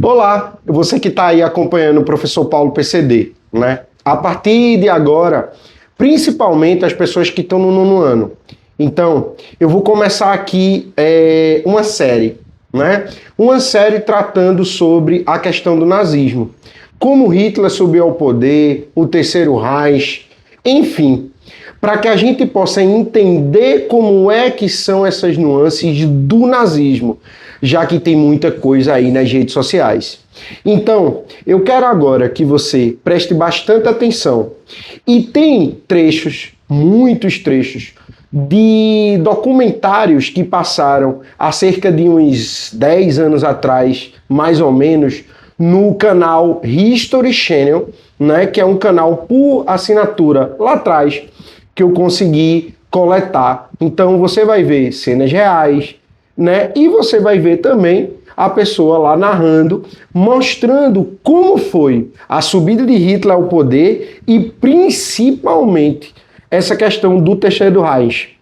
Olá, você que está aí acompanhando o professor Paulo PCD, né? A partir de agora, principalmente as pessoas que estão no nono ano. Então, eu vou começar aqui uma série, né? Uma série tratando sobre a questão do nazismo. Como Hitler subiu ao poder, o Terceiro Reich, enfim, para que a gente possa entender como é que são essas nuances do nazismo, já que tem muita coisa aí nas redes sociais. Então, eu quero agora que você preste bastante atenção. E tem trechos, muitos trechos, de documentários que passaram há cerca de uns 10 anos atrás, mais ou menos, no canal History Channel, né, que é um canal por assinatura lá atrás, que eu consegui coletar. Então você vai ver cenas reais, né? E você vai ver também a pessoa lá narrando, mostrando como foi a subida de Hitler ao poder e principalmente essa questão do Terceiro Reich.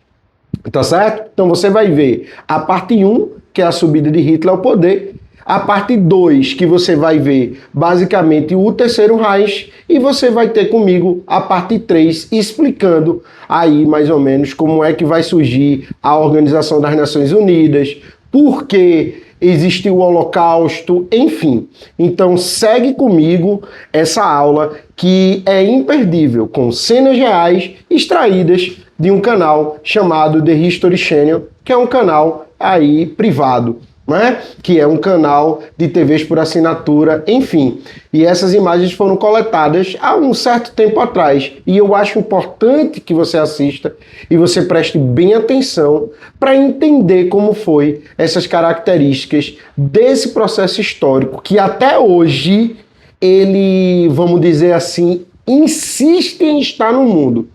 Tá certo? Então você vai ver a parte 1, que é a subida de Hitler ao poder, a parte 2, que você vai ver basicamente o Terceiro Reich, e você vai ter comigo a parte 3, explicando aí mais ou menos como é que vai surgir a Organização das Nações Unidas, por que existiu o Holocausto, enfim. Então segue comigo essa aula que é imperdível, com cenas reais extraídas de um canal chamado The History Channel, que é um canal aí privado, né? Que é um canal de TVs por assinatura, enfim. E essas imagens foram coletadas há um certo tempo atrás. E eu acho importante que você assista e você preste bem atenção para entender como foi essas características desse processo histórico que até hoje ele, vamos dizer assim, insiste em estar no mundo,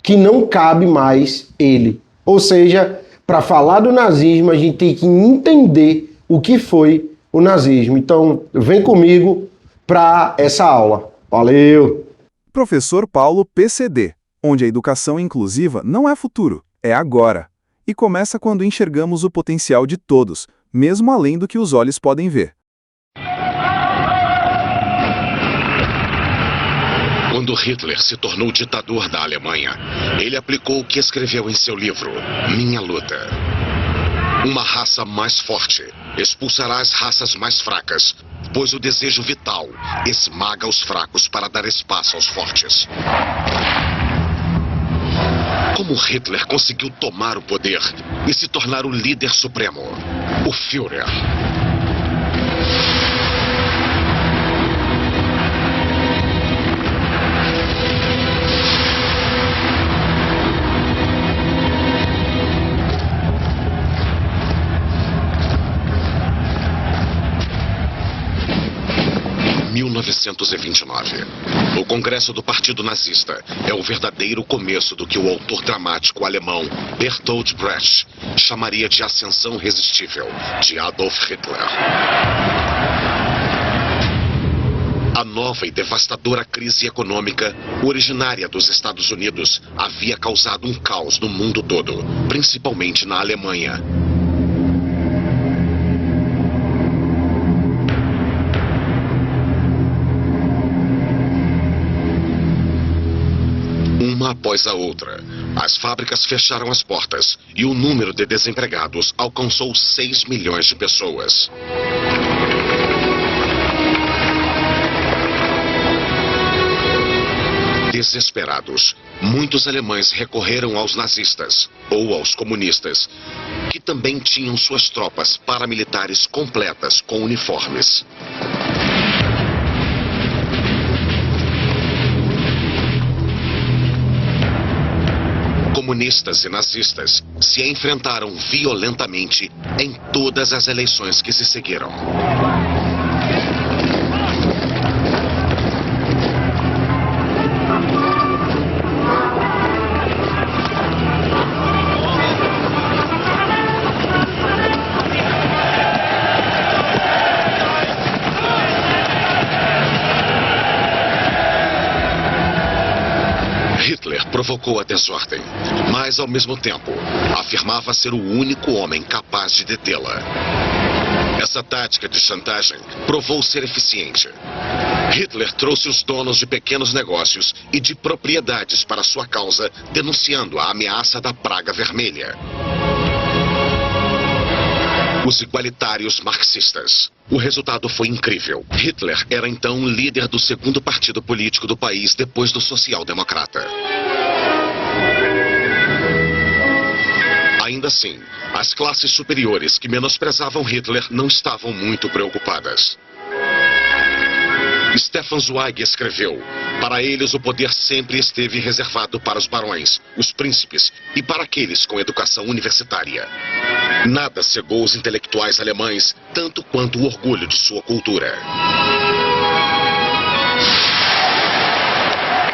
que não cabe mais ele. Ou seja, para falar do nazismo, a gente tem que entender o que foi o nazismo. Então, vem comigo para essa aula. Valeu! Professor Paulo PCD, onde a educação inclusiva não é futuro, é agora. E começa quando enxergamos o potencial de todos, mesmo além do que os olhos podem ver. Quando Hitler se tornou ditador da Alemanha, ele aplicou o que escreveu em seu livro, Minha Luta. Uma raça mais forte expulsará as raças mais fracas, pois o desejo vital esmaga os fracos para dar espaço aos fortes. Como Hitler conseguiu tomar o poder e se tornar o líder supremo, o Führer? 1929. O Congresso do Partido Nazista é o verdadeiro começo do que o autor dramático alemão Bertolt Brecht chamaria de ascensão irresistível de Adolf Hitler. A nova e devastadora crise econômica, originária dos Estados Unidos, havia causado um caos no mundo todo, principalmente na Alemanha. Uma após a outra, as fábricas fecharam as portas e o número de desempregados alcançou 6 milhões de pessoas. Desesperados, muitos alemães recorreram aos nazistas ou aos comunistas, que também tinham suas tropas paramilitares completas com uniformes. Comunistas e nazistas se enfrentaram violentamente em todas as eleições que se seguiram. Hitler provocou a desordem, mas ao mesmo tempo afirmava ser o único homem capaz de detê-la. Essa tática de chantagem provou ser eficiente. Hitler trouxe os donos de pequenos negócios e de propriedades para sua causa, denunciando a ameaça da praga vermelha. Os igualitários marxistas. O resultado foi incrível. Hitler era então o líder do segundo partido político do país depois do social-democrata. Ainda assim, as classes superiores que menosprezavam Hitler não estavam muito preocupadas. Stefan Zweig escreveu: para eles o poder sempre esteve reservado para os barões, os príncipes e para aqueles com educação universitária. Nada cegou os intelectuais alemães tanto quanto o orgulho de sua cultura.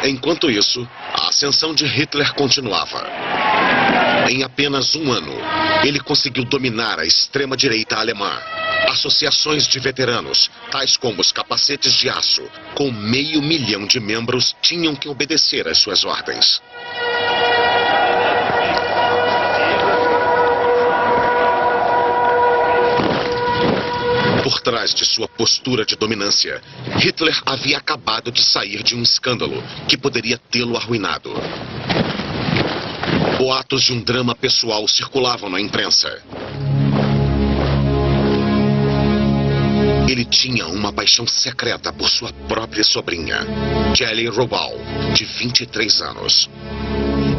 Enquanto isso, a ascensão de Hitler continuava. Em apenas um ano, ele conseguiu dominar a extrema-direita alemã. Associações de veteranos, tais como os capacetes de aço, com 500 mil de membros, tinham que obedecer às suas ordens. Por trás de sua postura de dominância, Hitler havia acabado de sair de um escândalo que poderia tê-lo arruinado. Boatos de um drama pessoal circulavam na imprensa. Ele tinha uma paixão secreta por sua própria sobrinha, Shelley Roval, de 23 anos.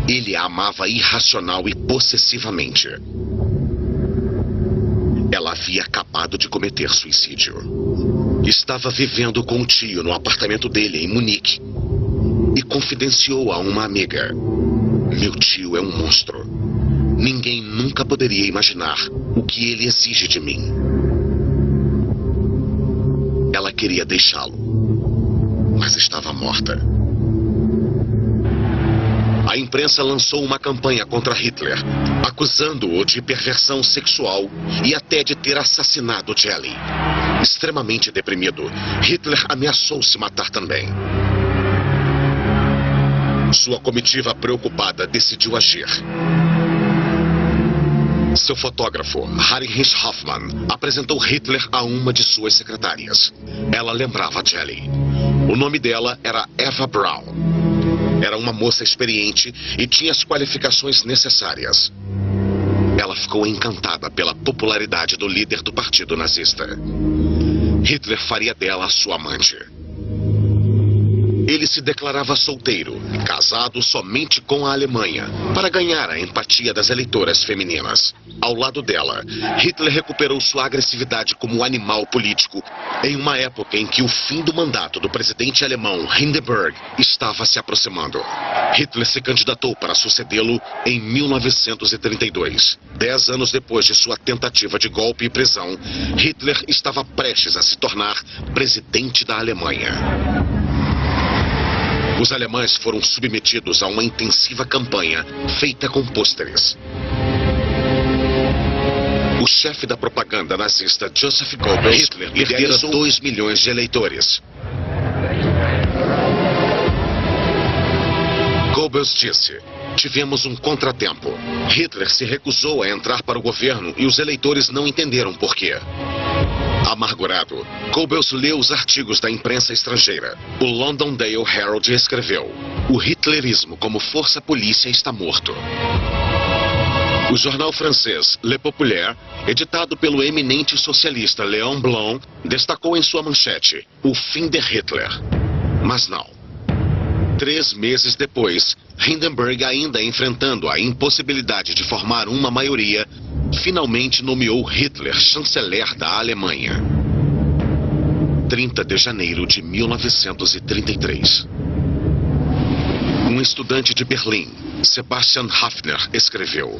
Ele a amava irracional e possessivamente. Ela havia acabado de cometer suicídio. Estava vivendo com o tio no apartamento dele em Munique e confidenciou a uma amiga: meu tio é um monstro. Ninguém nunca poderia imaginar o que ele exige de mim. Ela queria deixá-lo, mas estava morta. A imprensa lançou uma campanha contra Hitler, acusando-o de perversão sexual e até de ter assassinado Shelley. Extremamente deprimido, Hitler ameaçou se matar também. Sua comitiva preocupada decidiu agir. Seu fotógrafo, Heinrich Hoffmann, apresentou Hitler a uma de suas secretárias. Ela lembrava Shelley. O nome dela era Eva Braun. Era uma moça experiente e tinha as qualificações necessárias. Ela ficou encantada pela popularidade do líder do partido nazista. Hitler faria dela sua amante. Ele se declarava solteiro, casado somente com a Alemanha, para ganhar a empatia das eleitoras femininas. Ao lado dela, Hitler recuperou sua agressividade como animal político em uma época em que o fim do mandato do presidente alemão Hindenburg estava se aproximando. Hitler se candidatou para sucedê-lo em 1932. 10 anos depois de sua tentativa de golpe e prisão, Hitler estava prestes a se tornar presidente da Alemanha. Os alemães foram submetidos a uma intensiva campanha feita com pôsteres. O chefe da propaganda nazista, Joseph Goebbels, Hitler lidera 2 milhões de eleitores. Goebbels disse: tivemos um contratempo. Hitler se recusou a entrar para o governo e os eleitores não entenderam por quê. Amargurado, Goebbels leu os artigos da imprensa estrangeira. O Londonderry Herald escreveu: o hitlerismo como força-polícia está morto. O jornal francês Le Populaire, editado pelo eminente socialista Léon Blum, destacou em sua manchete: o fim de Hitler. Mas não. 3 meses depois, Hindenburg, ainda enfrentando a impossibilidade de formar uma maioria, finalmente nomeou Hitler chanceler da Alemanha. 30 de janeiro de 1933. Um estudante de Berlim, Sebastian Hafner, escreveu: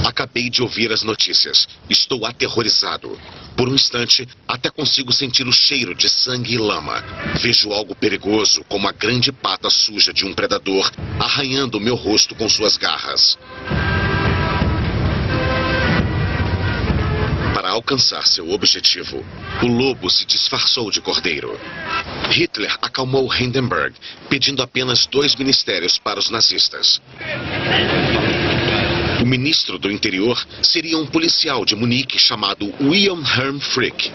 acabei de ouvir as notícias. Estou aterrorizado. Por um instante, até consigo sentir o cheiro de sangue e lama. Vejo algo perigoso, como a grande pata suja de um predador, arranhando meu rosto com suas garras. Para alcançar seu objetivo, o lobo se disfarçou de cordeiro. Hitler acalmou Hindenburg, pedindo apenas 2 ministérios para os nazistas. O ministro do interior seria um policial de Munique chamado William Hermann Frick.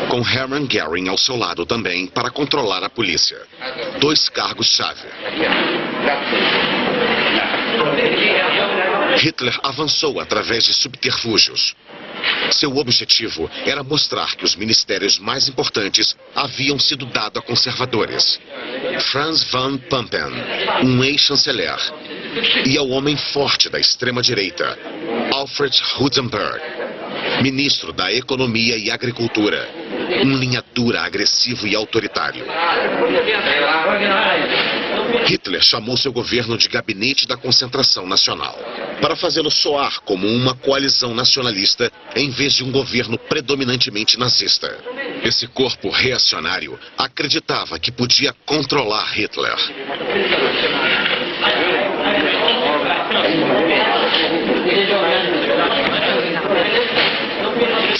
Com Hermann Göring ao seu lado também para controlar a polícia. 2 cargos-chave. Hitler avançou através de subterfúgios. Seu objetivo era mostrar que os ministérios mais importantes haviam sido dados a conservadores. Franz von Papen, um ex-chanceler, e ao homem forte da extrema-direita, Alfred Hudenberg, ministro da Economia e Agricultura, um linha dura, agressivo e autoritário. Hitler chamou seu governo de Gabinete da Concentração Nacional, para fazê-lo soar como uma coalizão nacionalista em vez de um governo predominantemente nazista. Esse corpo reacionário acreditava que podia controlar Hitler.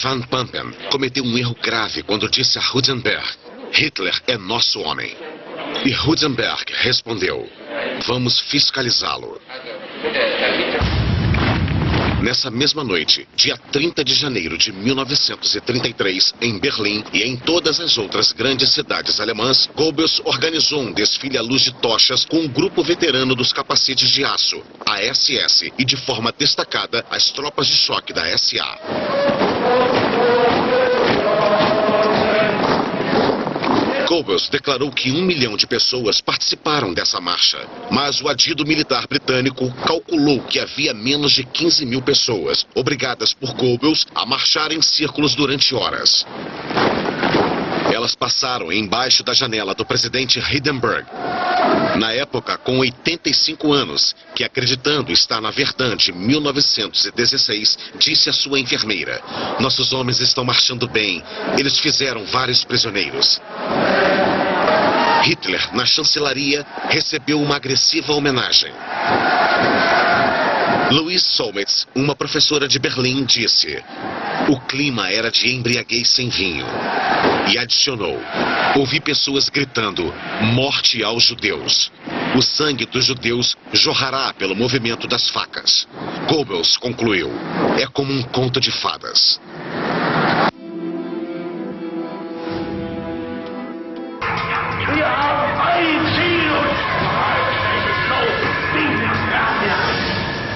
Von Papen cometeu um erro grave quando disse a Hudenberg: Hitler é nosso homem. E Hudenberg respondeu: vamos fiscalizá-lo. Nessa mesma noite, dia 30 de janeiro de 1933, em Berlim e em todas as outras grandes cidades alemãs, Goebbels organizou um desfile à luz de tochas com um grupo veterano dos capacetes de aço, a SS, e de forma destacada as tropas de choque da SA. Goebbels declarou que 1 milhão de pessoas participaram dessa marcha, mas o adido militar britânico calculou que havia menos de 15 mil pessoas, obrigadas por Goebbels a marchar em círculos durante horas. Elas passaram embaixo da janela do presidente Hindenburg, na época com 85 anos, que, acreditando estar na Verdun em 1916, disse à sua enfermeira: nossos homens estão marchando bem, eles fizeram vários prisioneiros. Hitler, na chancelaria, recebeu uma agressiva homenagem. Louise Solmetz, uma professora de Berlim, disse: o clima era de embriaguez sem vinho. E adicionou: ouvi pessoas gritando: morte aos judeus. O sangue dos judeus jorrará pelo movimento das facas. Goebbels concluiu: é como um conto de fadas.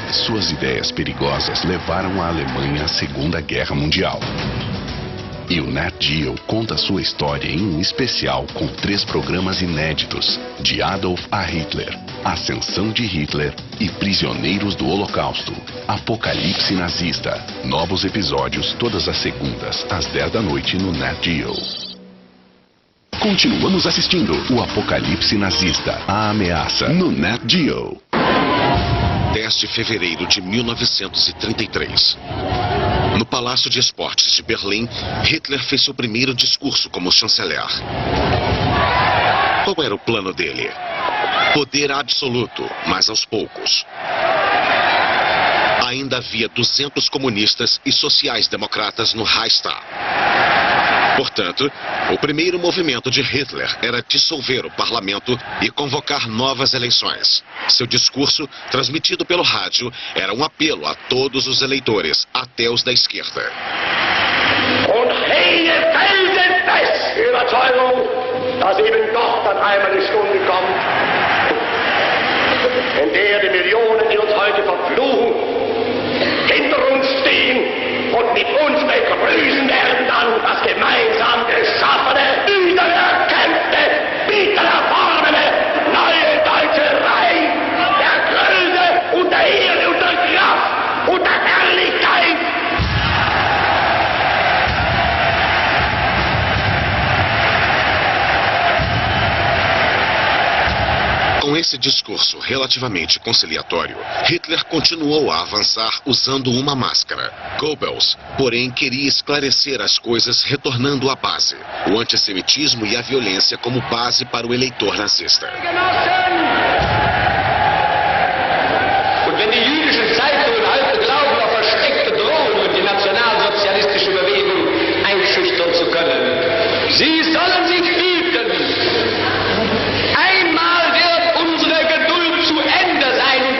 Suas ideias perigosas levaram a Alemanha à Segunda Guerra Mundial. E o Nat Geo conta sua história em um especial com 3 programas inéditos, de Adolf a Hitler, Ascensão de Hitler e Prisioneiros do Holocausto, Apocalipse Nazista. Novos episódios todas as segundas, às 10 da noite no Nat Geo. Continuamos assistindo o Apocalipse Nazista, a ameaça, no Nat Geo. 10 de fevereiro de 1933. No Palácio de Esportes de Berlim, Hitler fez seu primeiro discurso como chanceler. Qual era o plano dele? Poder absoluto, mas aos poucos. Ainda havia 200 comunistas e sociais-democratas no Reichstag. Portanto, o primeiro movimento de Hitler era dissolver o parlamento e convocar novas eleições. Seu discurso, transmitido pelo rádio, era um apelo a todos os eleitores, até os da esquerda. Und hege felsenfest Überzeugung, dass eben doch dann einmal die Stunde kommt, in der die Millionen, die uns heute verfluchen, hinter uns stehen und mit uns begrüßen werden dann das gemeinsam geschaffene, wiedererkämpfte, wiedererworbene neue deutsche Reich der Größe und der Ehre und der Kraft und der Herrlichkeit. Com esse discurso relativamente conciliatório, Hitler continuou a avançar usando uma máscara. Goebbels, porém, queria esclarecer as coisas retornando à base, o antissemitismo e a violência como base para o eleitor nazista. Und wenn die jüdischen Zeitungen heute glauben, auf versteckte Drohungen und die nationalsozialistische Bewegung einschüchtern zu können, sie sollen sich hüten. Einmal wird unsere Geduld zu Ende sein und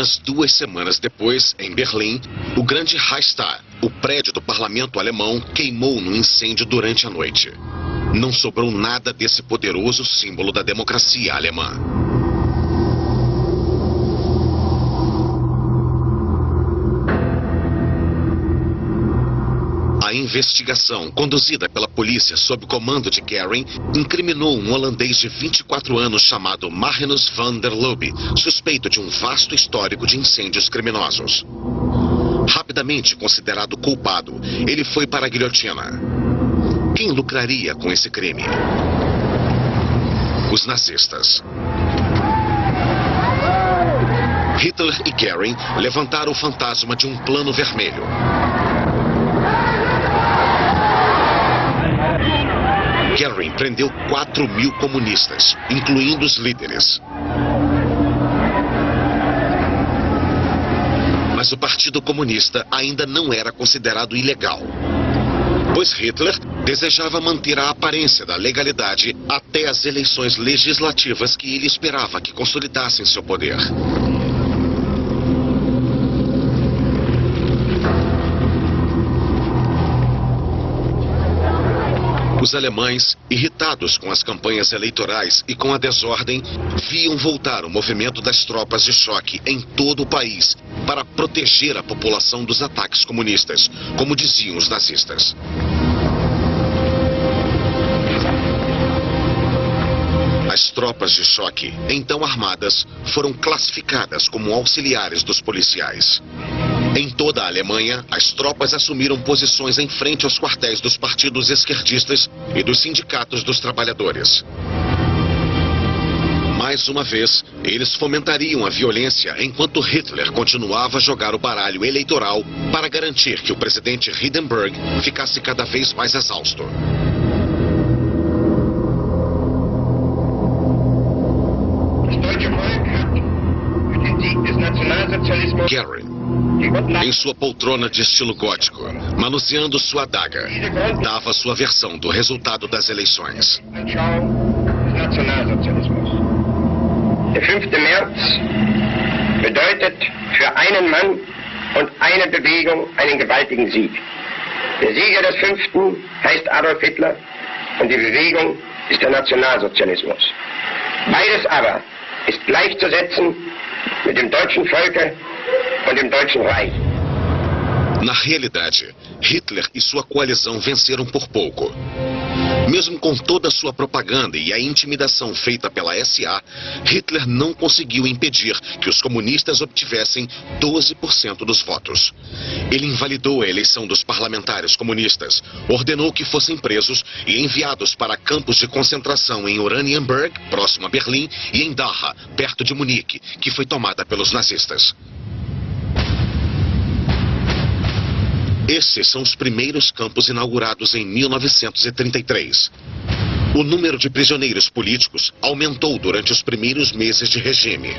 Apenas 2 semanas depois, em Berlim, o grande Reichstag, o prédio do parlamento alemão, queimou num incêndio durante a noite. Não sobrou nada desse poderoso símbolo da democracia alemã. A investigação, conduzida pela polícia sob comando de Göring, incriminou um holandês de 24 anos chamado Marinus van der Lubbe, suspeito de um vasto histórico de incêndios criminosos. Rapidamente considerado culpado, ele foi para a guilhotina. Quem lucraria com esse crime? Os nazistas. Hitler e Göring levantaram o fantasma de um plano vermelho. Göring prendeu 4.000 comunistas, incluindo os líderes. Mas o Partido Comunista ainda não era considerado ilegal, pois Hitler desejava manter a aparência da legalidade até as eleições legislativas que ele esperava que consolidassem seu poder. Os alemães, irritados com as campanhas eleitorais e com a desordem, viam voltar o movimento das tropas de choque em todo o país para proteger a população dos ataques comunistas, como diziam os nazistas. As tropas de choque, então armadas, foram classificadas como auxiliares dos policiais. Em toda a Alemanha, as tropas assumiram posições em frente aos quartéis dos partidos esquerdistas e dos sindicatos dos trabalhadores. Mais uma vez, eles fomentariam a violência enquanto Hitler continuava a jogar o baralho eleitoral para garantir que o presidente Hindenburg ficasse cada vez mais exausto. Göring, em sua poltrona de estilo gótico, manuseando sua adaga, dava sua versão do resultado das eleições. Der 5. März bedeutet für einen Mann und eine Bewegung einen gewaltigen Sieg. Der Sieger des 5. heißt Adolf Hitler und die Bewegung ist der Nationalsozialismus. Beides aber ist gleichzusetzen mit dem deutschen Volke und dem Deutschen Reich. Na realidade, Hitler e sua coalizão venceram por pouco. Mesmo com toda a sua propaganda e a intimidação feita pela SA, Hitler não conseguiu impedir que os comunistas obtivessem 12% dos votos. Ele invalidou a eleição dos parlamentares comunistas, ordenou que fossem presos e enviados para campos de concentração em Oranienburg, próximo a Berlim, e em Dachau, perto de Munique, que foi tomada pelos nazistas. Esses são os primeiros campos inaugurados em 1933. O número de prisioneiros políticos aumentou durante os primeiros meses de regime.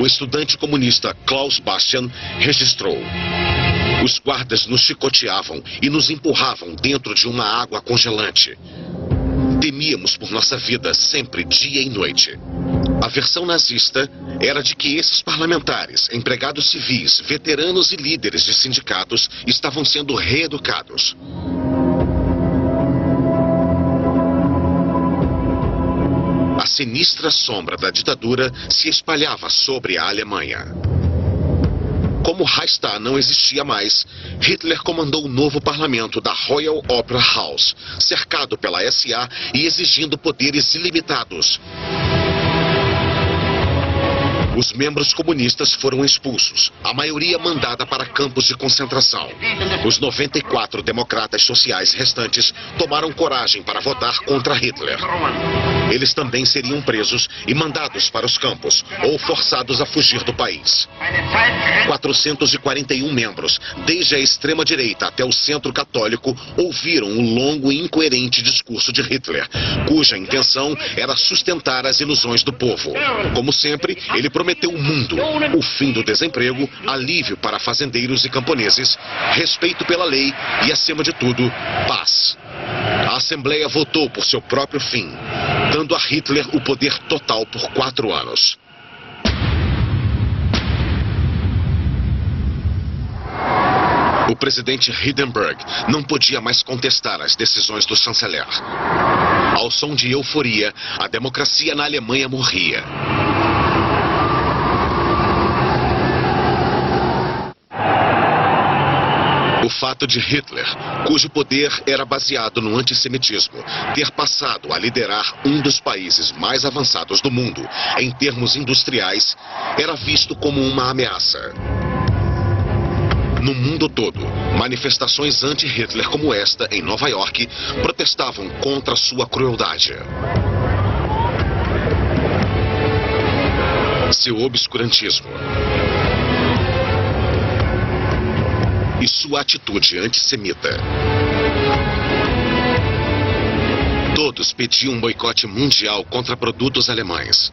O estudante comunista Klaus Bastian registrou: os guardas nos chicoteavam e nos empurravam dentro de uma água congelante. Temíamos por nossa vida sempre, dia e noite. A versão nazista era de que esses parlamentares, empregados civis, veteranos e líderes de sindicatos estavam sendo reeducados. A sinistra sombra da ditadura se espalhava sobre a Alemanha. Como o Reichstag não existia mais, Hitler comandou o novo parlamento da Royal Opera House, cercado pela SA e exigindo poderes ilimitados. Os membros comunistas foram expulsos, a maioria mandada para campos de concentração. Os 94 democratas sociais restantes tomaram coragem para votar contra Hitler. Eles também seriam presos e mandados para os campos, ou forçados a fugir do país. 441 membros, desde a extrema-direita até o centro católico, ouviram o longo e incoerente discurso de Hitler, cuja intenção era sustentar as ilusões do povo. Como sempre, ele prometeu o mundo, o fim do desemprego, alívio para fazendeiros e camponeses, respeito pela lei e, acima de tudo, paz. A Assembleia votou por seu próprio fim, dando a Hitler o poder total por 4 anos. O presidente Hindenburg não podia mais contestar as decisões do chanceler. Ao som de euforia, a democracia na Alemanha morria. O fato de Hitler, cujo poder era baseado no antissemitismo, ter passado a liderar um dos países mais avançados do mundo em termos industriais, era visto como uma ameaça. No mundo todo, manifestações anti-Hitler como esta, em Nova York, protestavam contra sua crueldade. Seu obscurantismo e sua atitude antissemita. Todos pediam um boicote mundial contra produtos alemães.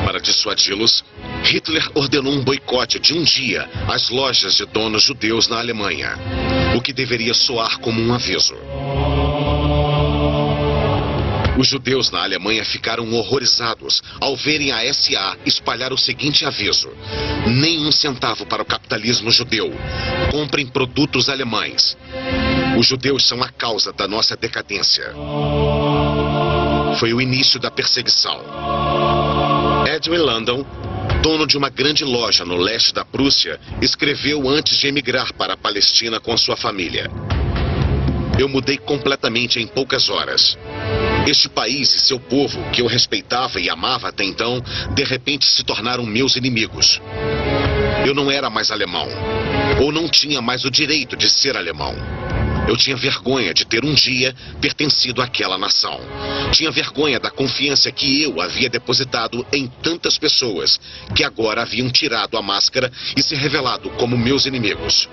Para dissuadi-los, Hitler ordenou um boicote de um dia às lojas de donos judeus na Alemanha, o que deveria soar como um aviso. Os judeus na Alemanha ficaram horrorizados ao verem a SA espalhar o seguinte aviso: nem um centavo para o capitalismo judeu. Comprem produtos alemães. Os judeus são a causa da nossa decadência. Foi o início da perseguição. Edwin Landau, dono de uma grande loja no leste da Prússia, escreveu antes de emigrar para a Palestina com sua família: eu mudei completamente em poucas horas. Este país e seu povo, que eu respeitava e amava até então, de repente se tornaram meus inimigos. Eu não era mais alemão, ou não tinha mais o direito de ser alemão. Eu tinha vergonha de ter um dia pertencido àquela nação. Tinha vergonha da confiança que eu havia depositado em tantas pessoas, que agora haviam tirado a máscara e se revelado como meus inimigos.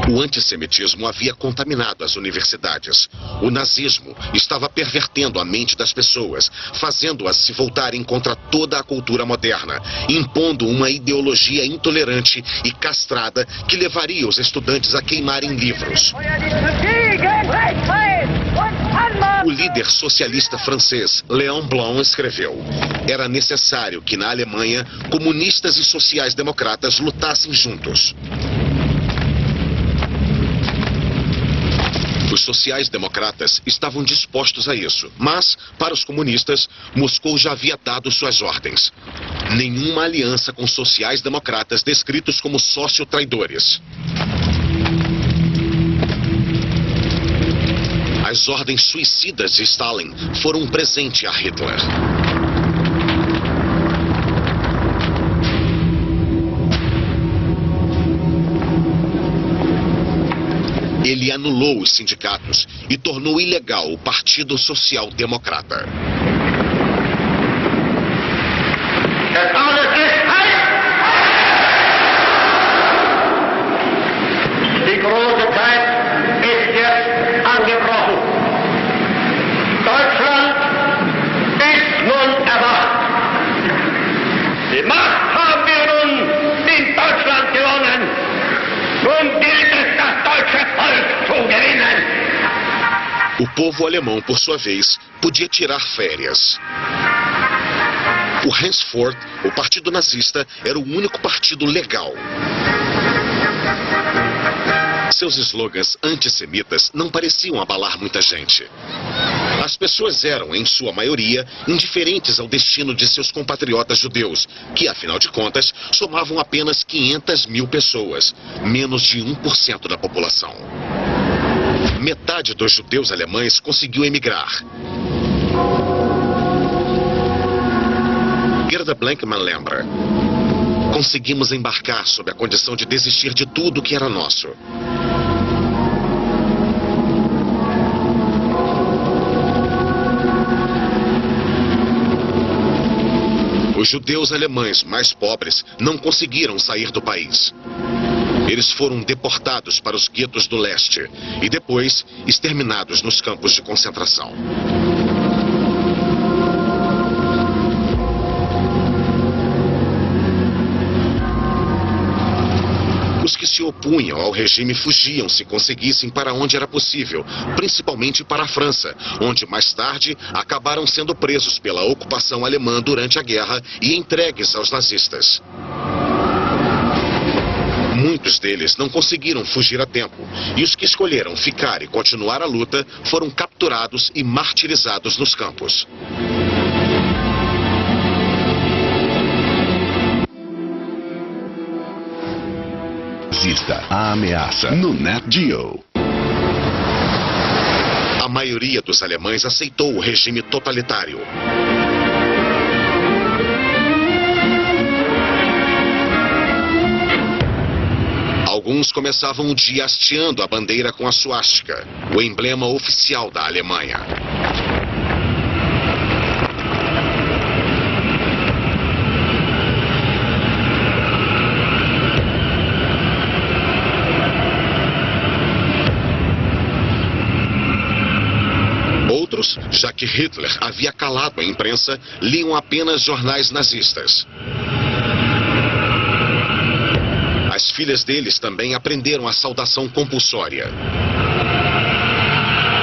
O antissemitismo havia contaminado as universidades. O nazismo estava pervertendo a mente das pessoas, fazendo-as se voltarem contra toda a cultura moderna, impondo uma ideologia intolerante e castrada que levaria os estudantes a queimarem livros. O líder socialista francês Léon Blum escreveu: era necessário que na Alemanha comunistas e sociais-democratas lutassem juntos. Os sociais-democratas estavam dispostos a isso, mas, para os comunistas, Moscou já havia dado suas ordens. Nenhuma aliança com sociais-democratas descritos como sócio-traidores. As ordens suicidas de Stalin foram um presente a Hitler. Ele anulou os sindicatos e tornou ilegal o Partido Social Democrata. Die große Zeit ist jetzt angebrochen. Deutschland ist nun erwacht. Die Macht haben wir nun in Deutschland gewonnen. Nun gilt es, das deutsche Volk zu gewinnen. O povo alemão, por sua vez, podia tirar férias. Henceforth, o partido nazista era o único partido legal. Seus slogans antissemitas não pareciam abalar muita gente. As pessoas eram, em sua maioria, indiferentes ao destino de seus compatriotas judeus, que, afinal de contas, somavam apenas 500 mil pessoas, menos de 1% da população. Metade dos judeus alemães conseguiu emigrar. Gerda Blankman lembra: conseguimos embarcar sob a condição de desistir de tudo que era nosso. Os judeus alemães mais pobres não conseguiram sair do país. Eles foram deportados para os guetos do leste e depois exterminados nos campos de concentração. Os que que se opunham ao regime fugiam se conseguissem para onde era possível, principalmente para a França, onde mais tarde acabaram sendo presos pela ocupação alemã durante a guerra e entregues aos nazistas. Muitos deles não conseguiram fugir a tempo, e os que escolheram ficar e continuar a luta foram capturados e martirizados nos campos. Nazista, a ameaça, no Nat Geo. A maioria dos alemães aceitou o regime totalitário. Alguns começavam o dia hasteando a bandeira com a suástica, o emblema oficial da Alemanha. Outros, já que Hitler havia calado a imprensa, liam apenas jornais nazistas. As filhas deles também aprenderam a saudação compulsória.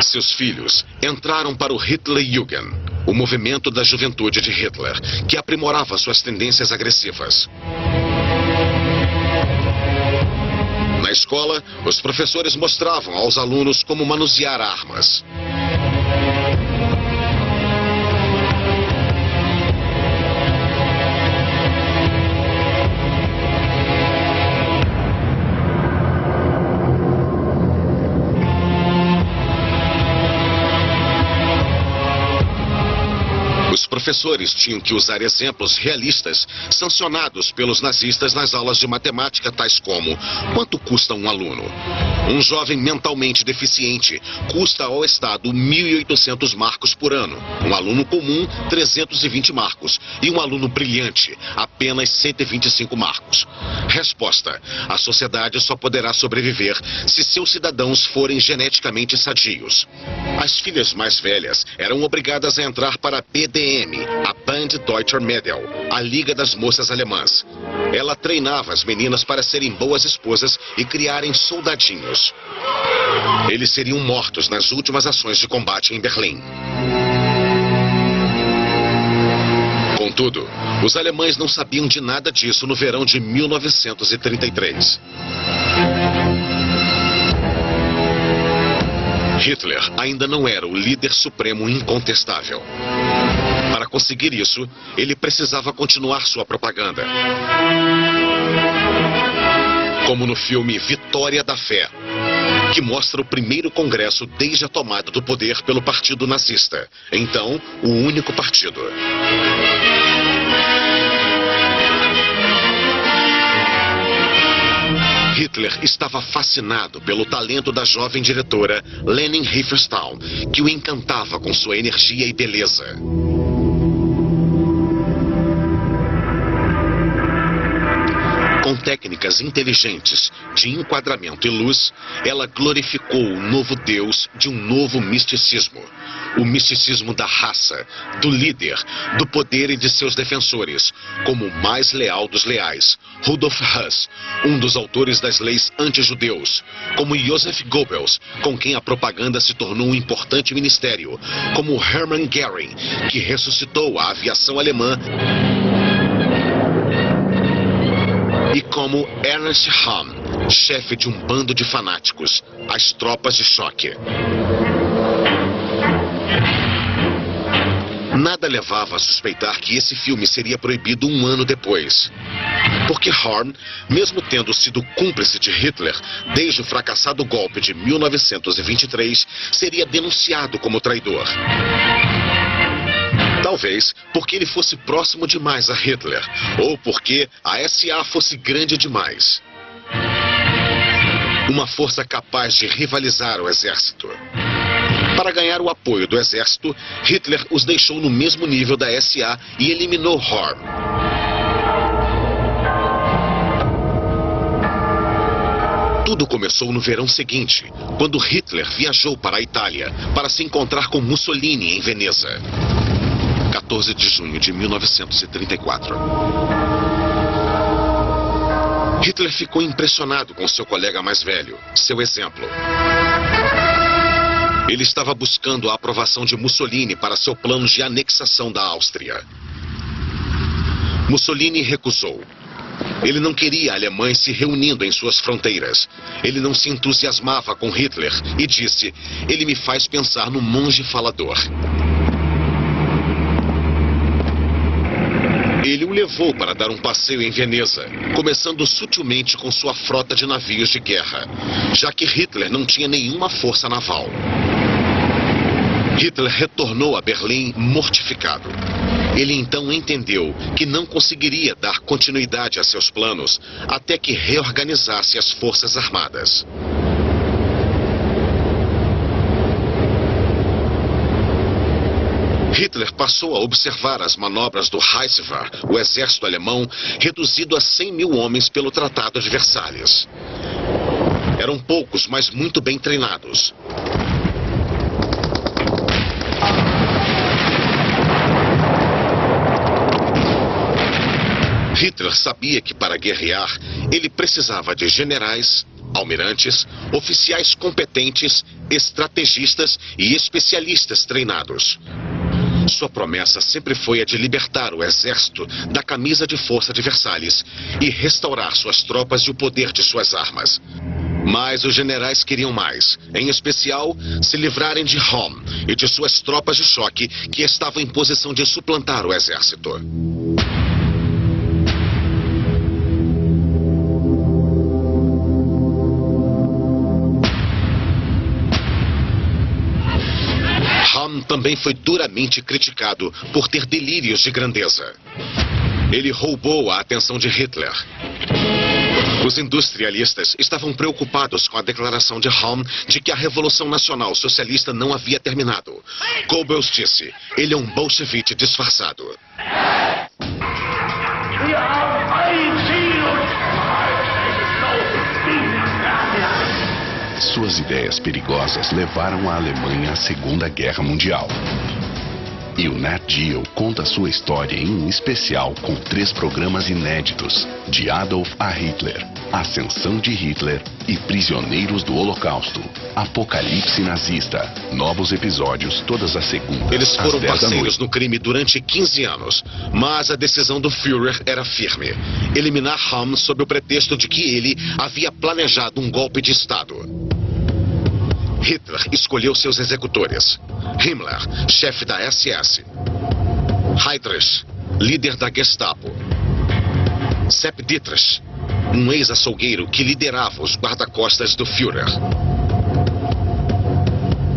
Seus filhos entraram para o Hitlerjugend, o movimento da juventude de Hitler, que aprimorava suas tendências agressivas. Na escola, os professores mostravam aos alunos como manusear armas. Os professores tinham que usar exemplos realistas sancionados pelos nazistas nas aulas de matemática, tais como: quanto custa um aluno? Um jovem mentalmente deficiente custa ao Estado 1.800 marcos por ano. Um aluno comum, 320 marcos. E um aluno brilhante, apenas 125 marcos. Resposta: a sociedade só poderá sobreviver se seus cidadãos forem geneticamente sadios. As filhas mais velhas eram obrigadas a entrar para a BDM, a Bund Deutscher Mädel, a Liga das Moças Alemãs. Ela treinava as meninas para serem boas esposas e criarem soldadinhos. Eles seriam mortos nas últimas ações de combate em Berlim. Contudo, os alemães não sabiam de nada disso no verão de 1933. Hitler ainda não era o líder supremo incontestável. Para conseguir isso, ele precisava continuar sua propaganda. Como no filme Vitória da Fé, que mostra o primeiro congresso desde a tomada do poder pelo Partido Nazista, então o único partido. Hitler estava fascinado pelo talento da jovem diretora Leni Riefenstahl, que o encantava com sua energia e beleza. Com técnicas inteligentes de enquadramento e luz, ela glorificou o novo Deus de um novo misticismo. O misticismo da raça, do líder, do poder e de seus defensores, como o mais leal dos leais, Rudolf Höss, um dos autores das leis anti-judeus, como Joseph Goebbels, com quem a propaganda se tornou um importante ministério, como Hermann Göring, que ressuscitou a aviação alemã, e como Ernst Röhm, chefe de um bando de fanáticos, as tropas de choque. Nada levava a suspeitar que esse filme seria proibido um ano depois. Porque Röhm, mesmo tendo sido cúmplice de Hitler desde o fracassado golpe de 1923, seria denunciado como traidor. Talvez porque ele fosse próximo demais a Hitler, ou porque a SA fosse grande demais. Uma força capaz de rivalizar o exército. Para ganhar o apoio do exército, Hitler os deixou no mesmo nível da SA e eliminou Röhm. Tudo começou no verão seguinte, quando Hitler viajou para a Itália para se encontrar com Mussolini em Veneza. 14 de junho de 1934. Hitler ficou impressionado com seu colega mais velho, seu exemplo. Ele estava buscando a aprovação de Mussolini para seu plano de anexação da Áustria. Mussolini recusou. Ele não queria alemães se reunindo em suas fronteiras. Ele não se entusiasmava com Hitler e disse: "Ele me faz pensar no monge falador." Ele o levou para dar um passeio em Veneza, começando sutilmente com sua frota de navios de guerra, já que Hitler não tinha nenhuma força naval. Hitler retornou a Berlim mortificado. Ele então entendeu que não conseguiria dar continuidade a seus planos até que reorganizasse as forças armadas. Hitler passou a observar as manobras do Reichswehr, o exército alemão, reduzido a 100 mil homens pelo Tratado de Versalhes. Eram poucos, mas muito bem treinados. Hitler sabia que para guerrear, ele precisava de generais, almirantes, oficiais competentes, estrategistas e especialistas treinados. Sua promessa sempre foi a de libertar o exército da camisa de força de Versalhes e restaurar suas tropas e o poder de suas armas. Mas os generais queriam mais, em especial, se livrarem de Hohm e de suas tropas de choque que estavam em posição de suplantar o exército. Hohm também foi duramente criticado por ter delírios de grandeza. Ele roubou a atenção de Hitler. Os industrialistas estavam preocupados com a declaração de Hohm de que a Revolução Nacional Socialista não havia terminado. Goebbels disse: "Ele é um bolchevique disfarçado." Suas ideias perigosas levaram a Alemanha à Segunda Guerra Mundial. E o Nat Geo conta sua história em um especial com 3 programas inéditos: de Adolf a Hitler, Ascensão de Hitler e Prisioneiros do Holocausto, Apocalipse Nazista. Novos episódios todas as segundas. Eles foram às 10 da parceiros noite. no crime durante 15 anos, mas a decisão do Führer era firme: eliminar Hohm sob o pretexto de que ele havia planejado um golpe de Estado. Hitler escolheu seus executores: Himmler, chefe da SS; Heydrich, líder da Gestapo; Sepp Dietrich, um ex-açougueiro que liderava os guarda-costas do Führer.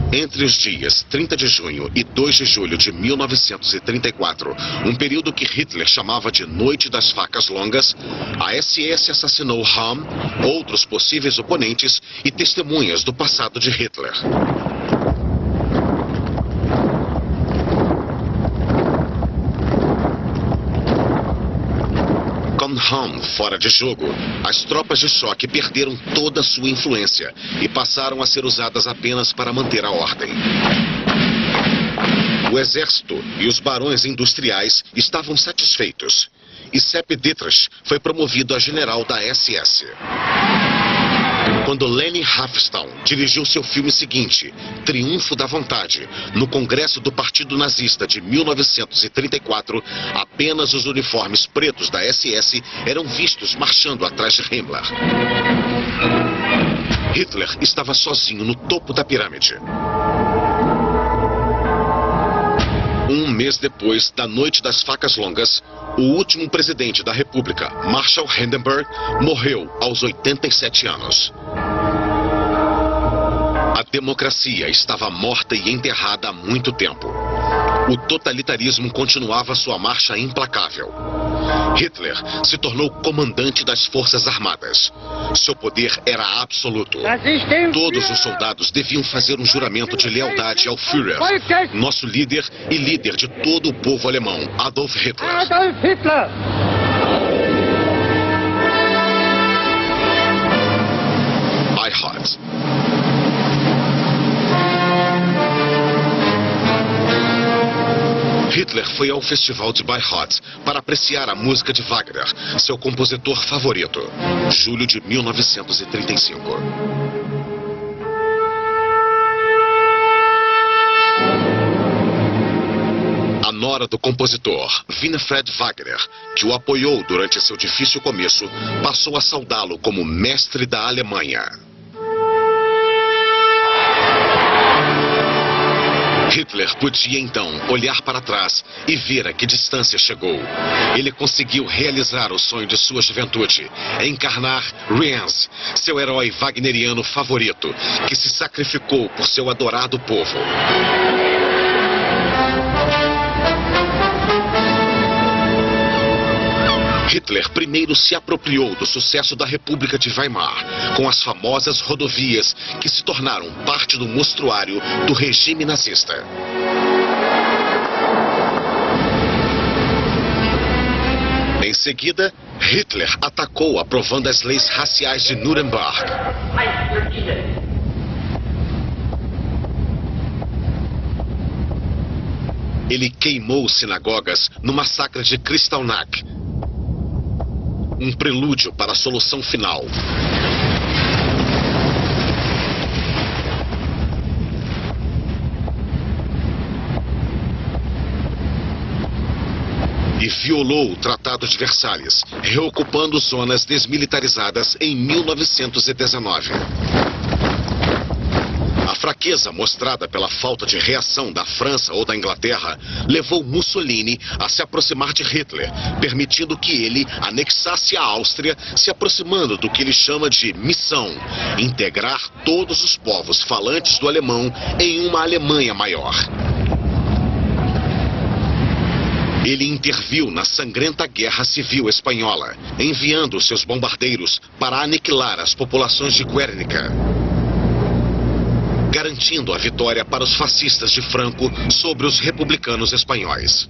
Entre os dias 30 de junho e 2 de julho de 1934, um período que Hitler chamava de Noite das Facas Longas, a SS assassinou Hohm, outros possíveis oponentes e testemunhas do passado de Hitler. Com Hohm fora de jogo, as tropas de choque perderam toda a sua influência e passaram a ser usadas apenas para manter a ordem. O exército e os barões industriais estavam satisfeitos, e Sepp Dietrich foi promovido a general da SS. Quando Leni Riefenstahl dirigiu seu filme seguinte, Triunfo da Vontade, no Congresso do Partido Nazista de 1934, apenas os uniformes pretos da SS eram vistos marchando atrás de Himmler. Hitler estava sozinho no topo da pirâmide. Um mês depois da Noite das Facas Longas, o último presidente da República, Marshall Hindenburg, morreu aos 87 anos. A democracia estava morta e enterrada há muito tempo. O totalitarismo continuava sua marcha implacável. Hitler se tornou comandante das Forças Armadas. Seu poder era absoluto. Todos os soldados deviam fazer um juramento de lealdade ao Führer, nosso líder e líder de todo o povo alemão, Adolf Hitler. Adolf Hitler! By heart. Hitler foi ao festival de Bayreuth para apreciar a música de Wagner, seu compositor favorito. Julho de 1935. A nora do compositor, Winifred Wagner, que o apoiou durante seu difícil começo, passou a saudá-lo como mestre da Alemanha. Hitler podia então olhar para trás e ver a que distância chegou. Ele conseguiu realizar o sonho de sua juventude, encarnar Rienz, seu herói wagneriano favorito, que se sacrificou por seu adorado povo. Hitler primeiro se apropriou do sucesso da República de Weimar, com as famosas rodovias que se tornaram parte do mostruário do regime nazista. Em seguida, Hitler atacou aprovando as leis raciais de Nuremberg. Ele queimou sinagogas no massacre de Kristallnacht, um prelúdio para a solução final. E violou o Tratado de Versalhes, reocupando zonas desmilitarizadas em 1919. A fraqueza mostrada pela falta de reação da França ou da Inglaterra levou Mussolini a se aproximar de Hitler, permitindo que ele anexasse a Áustria, se aproximando do que ele chama de missão: integrar todos os povos falantes do alemão em uma Alemanha maior. Ele interviu na sangrenta Guerra Civil Espanhola, enviando seus bombardeiros para aniquilar as populações de Guernica, garantindo a vitória para os fascistas de Franco sobre os republicanos espanhóis.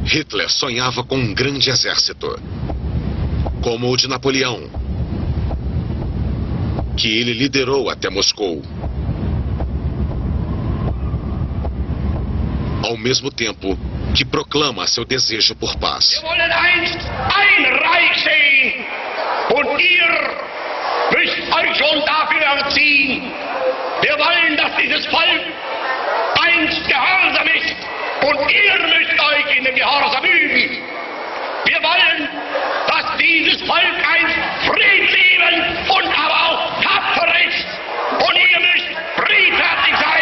Hitler sonhava com um grande exército, como o de Napoleão, que ele liderou até Moscou. Ao mesmo tempo que proclama seu desejo por paz. Wir wollen einst ein Reich sehen, und ihr müsst euch schon dafür erziehen. Wir wollen, dass dieses Volk einst gehorsam ist, und ihr müsst euch in den Gehorsam üben. Wir wollen, dass dieses Volk einst friedliebend und aber auch tapfer ist, und ihr müsst friedfertig sein.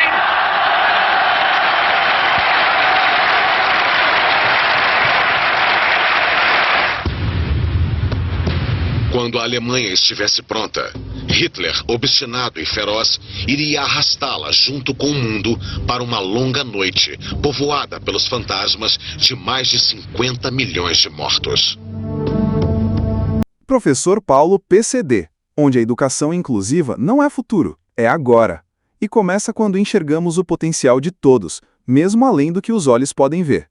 Quando a Alemanha estivesse pronta, Hitler, obstinado e feroz, iria arrastá-la junto com o mundo para uma longa noite, povoada pelos fantasmas de mais de 50 milhões de mortos. Professor Paulo PCD, onde a educação inclusiva não é futuro, é agora. E começa quando enxergamos o potencial de todos, mesmo além do que os olhos podem ver.